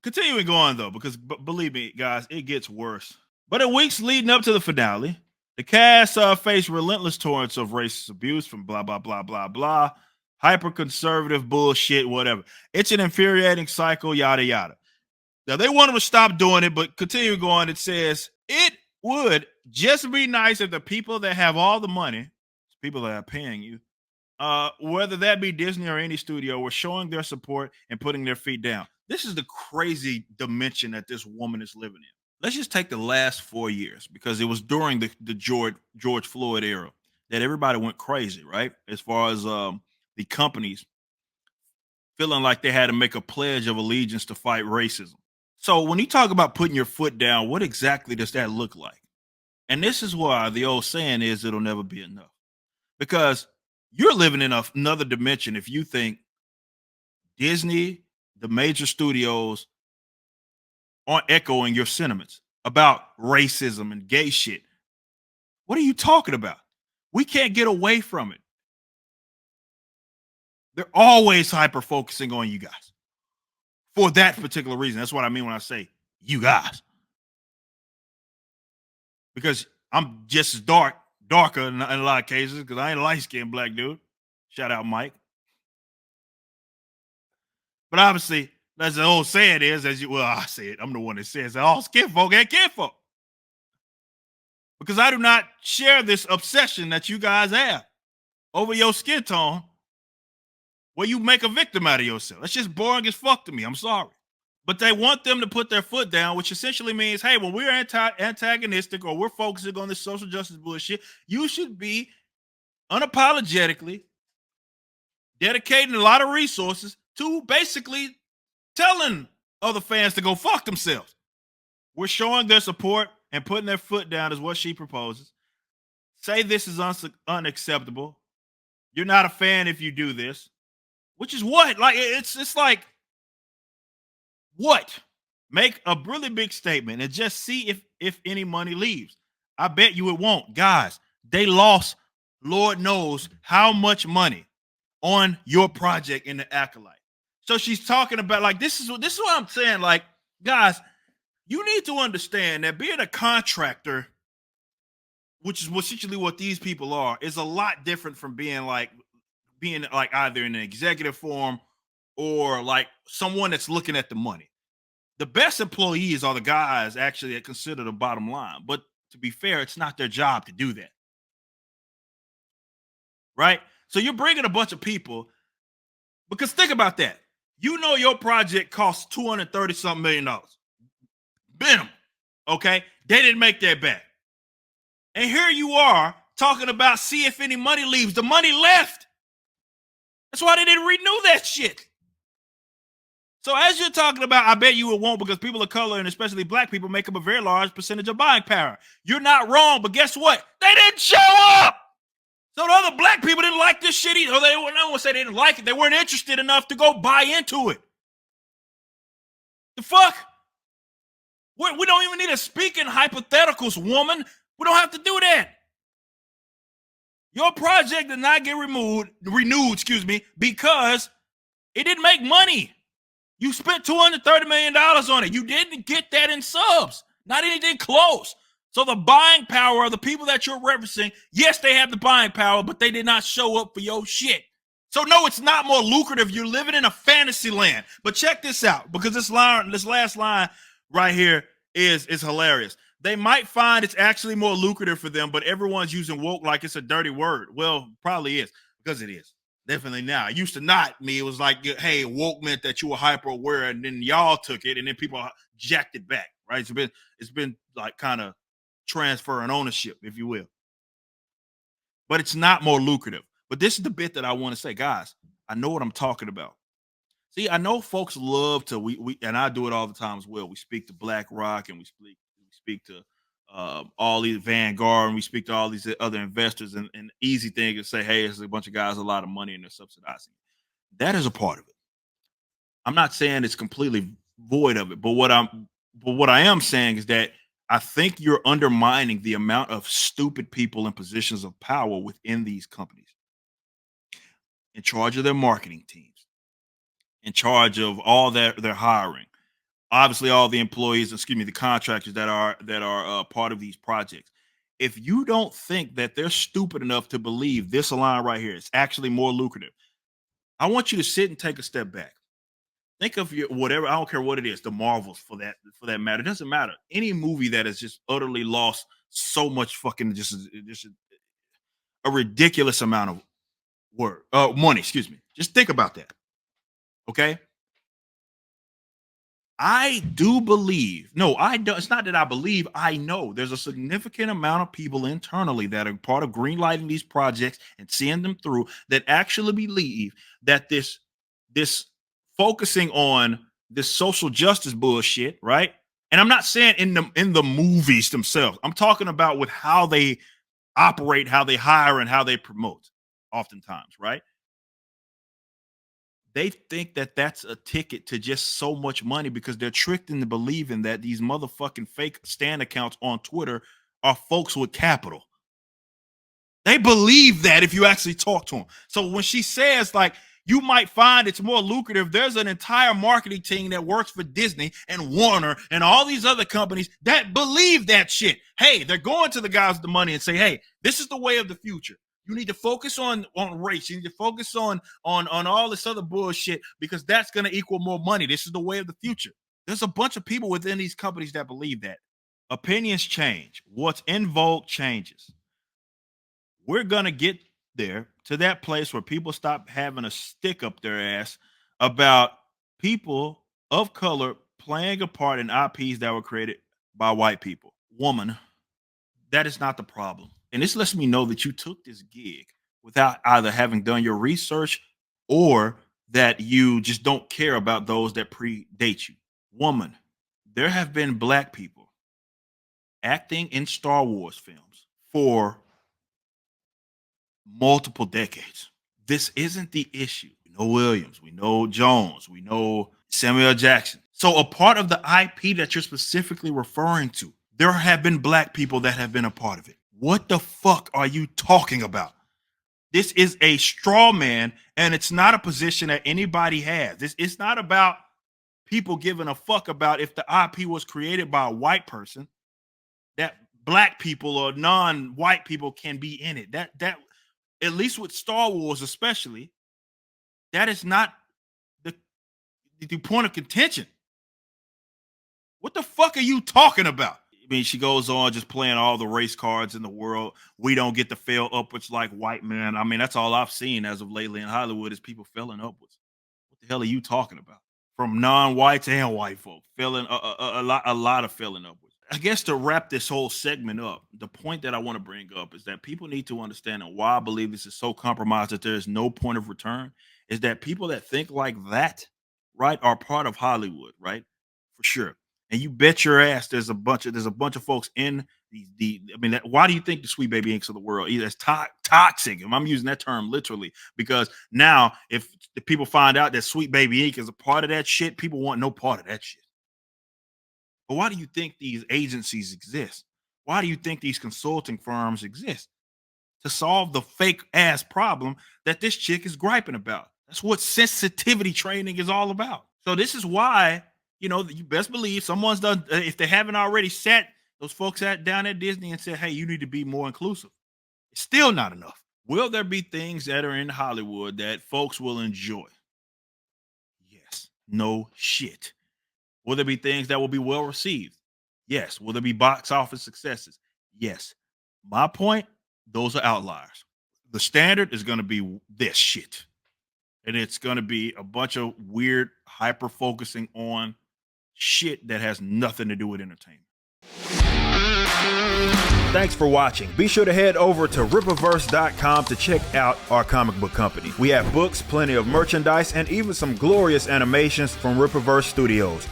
Continuing going though, because believe me, guys, it gets worse. But in weeks leading up to the finale, the cast faced relentless torrents of racist abuse from blah blah blah blah blah, hyper conservative bullshit, whatever. It's an infuriating cycle, yada yada. Now they want them to stop doing it, but continue going. It says it would just be nice if the people that have all the money, people that are paying you, whether that be Disney or any studio, were showing their support and putting their feet down. This is the crazy dimension that this woman is living in. Let's just take the last 4 years because it was during the George Floyd era that everybody went crazy, right? As far as the companies feeling like they had to make a pledge of allegiance to fight racism. So when you talk about putting your foot down, what exactly does that look like? And this is why the old saying is it'll never be enough. Because you're living in another dimension if you think Disney, the major studios aren't echoing your sentiments about racism and gay shit. What are you talking about? We can't get away from it. They're always hyper focusing on you guys for that particular reason. That's what I mean when I say you guys. Because I'm just as darker in a lot of cases because I ain't a light skinned black dude. Shout out Mike. But obviously, as the old saying is, I say it, I'm the one that says all skin folk ain't kinfolk. Because I do not share this obsession that you guys have over your skin tone where you make a victim out of yourself. That's just boring as fuck to me. I'm sorry. But they want them to put their foot down, which essentially means, hey, when we're antagonistic or we're focusing on this social justice bullshit, you should be unapologetically dedicating a lot of resources to basically telling other fans to go fuck themselves. We're showing their support and putting their foot down is what she proposes. Say this is unacceptable. You're not a fan if you do this, which is what? Like it's like what? Make a really big statement and just see if any money leaves. I bet you it won't. Guys, they lost Lord knows how much money on your project in the Acolyte. So she's talking about like this is what I'm saying. Like, guys, you need to understand that being a contractor, which is essentially what these people are, is a lot different from being like either in an executive form or like someone that's looking at the money. The best employees are the guys actually that consider the bottom line. But to be fair, it's not their job to do that. Right? So you're bringing a bunch of people because think about that. You know your project costs 230 something million dollars. Minimum. Okay? They didn't make that back. And here you are talking about see if any money leaves. The money left. That's why they didn't renew that shit. So as you're talking about, I bet you it won't because people of color and especially black people make up a very large percentage of buying power. You're not wrong, but guess what? They didn't show up. So the other black people didn't like this shit either. Or they no one say they didn't like it. They weren't interested enough to go buy into it. The fuck? We don't even need to speak in hypotheticals, woman. We don't have to do that. Your project did not get renewed, because it didn't make money. You spent $230 million on it. You didn't get that in subs. Not anything close. So the buying power of the people that you're referencing, yes, they have the buying power, but they did not show up for your shit. So no, it's not more lucrative. You're living in a fantasy land. But check this out, because this last line right here is hilarious. They might find it's actually more lucrative for them, but everyone's using woke like it's a dirty word. Well, probably is, because it is. Definitely now. It used to not me. It was like, hey, woke meant that you were hyper aware, and then y'all took it, and then people jacked it back, right? It's been like kind of transfer and ownership, if you will. But it's not more lucrative. But this is the bit that I want to say, guys. I know what I'm talking about. See, I know folks love to we and I do it all the time as well. We speak to BlackRock and we speak to all these Vanguard and we speak to all these other investors. And the easy thing is say, hey, it's a bunch of guys, a lot of money, and they're subsidizing. That is a part of it. I'm not saying it's completely void of it, but what I am saying is that I think you're undermining the amount of stupid people in positions of power within these companies, in charge of their marketing teams, in charge of all their hiring, obviously all the employees, excuse me, the contractors that are part of these projects. If you don't think that they're stupid enough to believe this line right here is actually more lucrative, I want you to sit and take a step back. Think of your whatever, I don't care what it is, the Marvels for that matter. It doesn't matter. Any movie that has just utterly lost so much fucking just a ridiculous amount of money, excuse me. Just think about that. Okay? I do believe, no, I don't. It's not that I believe, I know there's a significant amount of people internally that are part of greenlighting these projects and seeing them through that actually believe that this focusing on this social justice bullshit, right? And I'm not saying in the movies themselves. I'm talking about with how they operate, how they hire, and how they promote, oftentimes, right? They think that that's a ticket to just so much money because they're tricked into believing that these motherfucking fake stan accounts on Twitter are folks with capital. They believe that if you actually talk to them. So when she says, like, you might find it's more lucrative, there's an entire marketing team that works for Disney and Warner and all these other companies that believe that shit. Hey, they're going to the guys with the money and say, hey, this is the way of the future. You need to focus on race. You need to focus on all this other bullshit because that's going to equal more money. This is the way of the future. There's a bunch of people within these companies that believe that. Opinions change. What's in vogue changes. We're going to get there to that place where people stop having a stick up their ass about people of color playing a part in IPs that were created by white people. Woman, that is not the problem. And this lets me know that you took this gig without either having done your research or that you just don't care about those that predate you. Woman, there have been black people acting in Star Wars films for multiple decades. This isn't the issue. We know Williams, we know Jones, we know Samuel Jackson. So a part of the IP that you're specifically referring to, there have been black people that have been a part of it. What the fuck are you talking about? This is a straw man, and it's not a position that anybody has. It's not about people giving a fuck about if the IP was created by a white person, that black people or non-white people can be in it. That at least with Star Wars especially, that is not the point of contention. What the fuck are you talking about? I mean, she goes on just playing all the race cards in the world. We don't get to fail upwards like white men. I mean, that's all I've seen as of lately in Hollywood is people failing upwards. What the hell are you talking about? From non-whites and white folk, failing a lot of failing upwards. I guess to wrap this whole segment up, the point that I want to bring up is that people need to understand, and why I believe this is so compromised that there is no point of return, is that people that think like that, right, are part of Hollywood, right? For sure. And you bet your ass there's a bunch of folks in why do you think the Sweet Baby Inks of the world is toxic? And I'm using that term literally because now if the people find out that Sweet Baby Ink is a part of that shit, people want no part of that shit. But why do you think these agencies exist? Why do you think these consulting firms exist? To solve the fake ass problem that this chick is griping about. That's what sensitivity training is all about. So this is why, you best believe someone's done, if they haven't already sat those folks down at Disney and said, hey, you need to be more inclusive. It's still not enough. Will there be things that are in Hollywood that folks will enjoy? Yes. No shit. Will there be things that will be well received? Yes. Will there be box office successes? Yes. My point, those are outliers. The standard is going to be this shit. And it's going to be a bunch of weird hyper focusing on shit that has nothing to do with entertainment. Thanks for watching. Be sure to head over to Rippaverse.com to check out our comic book company. We have books, plenty of merchandise, and even some glorious animations from Rippaverse Studios.